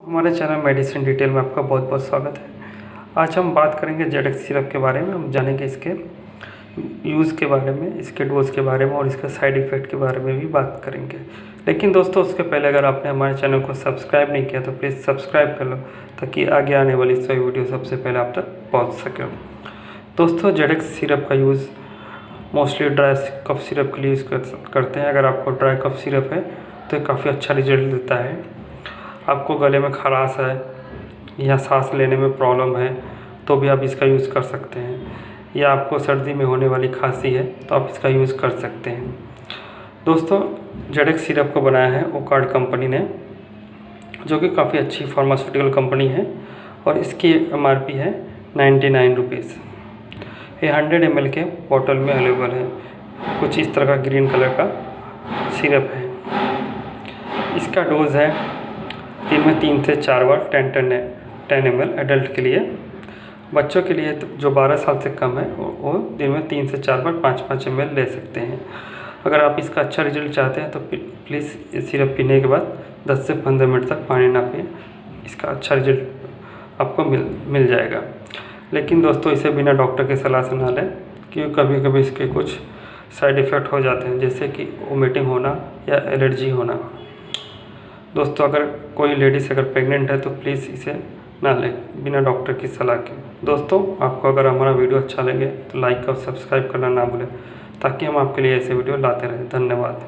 हमारे channel medicine detail में आपका बहुत बहुत स्वागत है। आज हम बात करेंगे जेडेक्स सिरप के बारे में। हम जानेंगे इसके यूज़ के बारे में, इसके डोज के बारे में और इसके साइड इफ़ेक्ट के बारे में भी बात करेंगे। लेकिन दोस्तों, उसके पहले अगर आपने हमारे चैनल को सब्सक्राइब नहीं किया तो प्लीज़ सब्सक्राइब कर लो, ताकि आगे आने वाली सभी वीडियो सबसे पहले आप तक पहुँच सके। दोस्तों, जेडेक्स सिरप का use mostly dry cough syrup के लिए यूज़ करते हैं। अगर आपको ड्राई कफ सिरप है तो काफ़ी अच्छा रिजल्ट देता है। आपको गले में खराश है या सांस लेने में प्रॉब्लम है तो भी आप इसका यूज़ कर सकते हैं, या आपको सर्दी में होने वाली खांसी है तो आप इसका यूज़ कर सकते हैं। दोस्तों, जेडेक्स सिरप को बनाया है ओकार्ड कंपनी ने, जो कि काफ़ी अच्छी फार्मास्यूटिकल कंपनी है, और इसकी MRP है 99 रुपीज़। ये 100 ml के बॉटल में अवेलेबल है। कुछ इस तरह का ग्रीन कलर का सिरप है। इसका डोज़ है दिन में 3 से 4 बार 10 ml एडल्ट के लिए। बच्चों के लिए जो 12 साल से कम है वो दिन में 3 से 4 बार 5-5 ml ले सकते हैं। अगर आप इसका अच्छा रिजल्ट चाहते हैं तो प्लीज़ सिरप पीने के बाद 10 से 15 मिनट तक पानी ना पिएं। इसका अच्छा रिजल्ट आपको मिल जाएगा। लेकिन दोस्तों, इसे बिना डॉक्टर की सलाह से ना लें, क्योंकि कभी कभी इसके कुछ साइड इफ़ेक्ट हो जाते हैं, जैसे कि वोमिटिंग होना या एलर्जी होना। दोस्तों, अगर कोई लेडीज़ अगर प्रेग्नेंट है तो प्लीज़ इसे ना लें बिना डॉक्टर की सलाह के। दोस्तों, आपको अगर हमारा वीडियो अच्छा लगे तो लाइक और सब्सक्राइब करना ना भूलें, ताकि हम आपके लिए ऐसे वीडियो लाते रहें। धन्यवाद।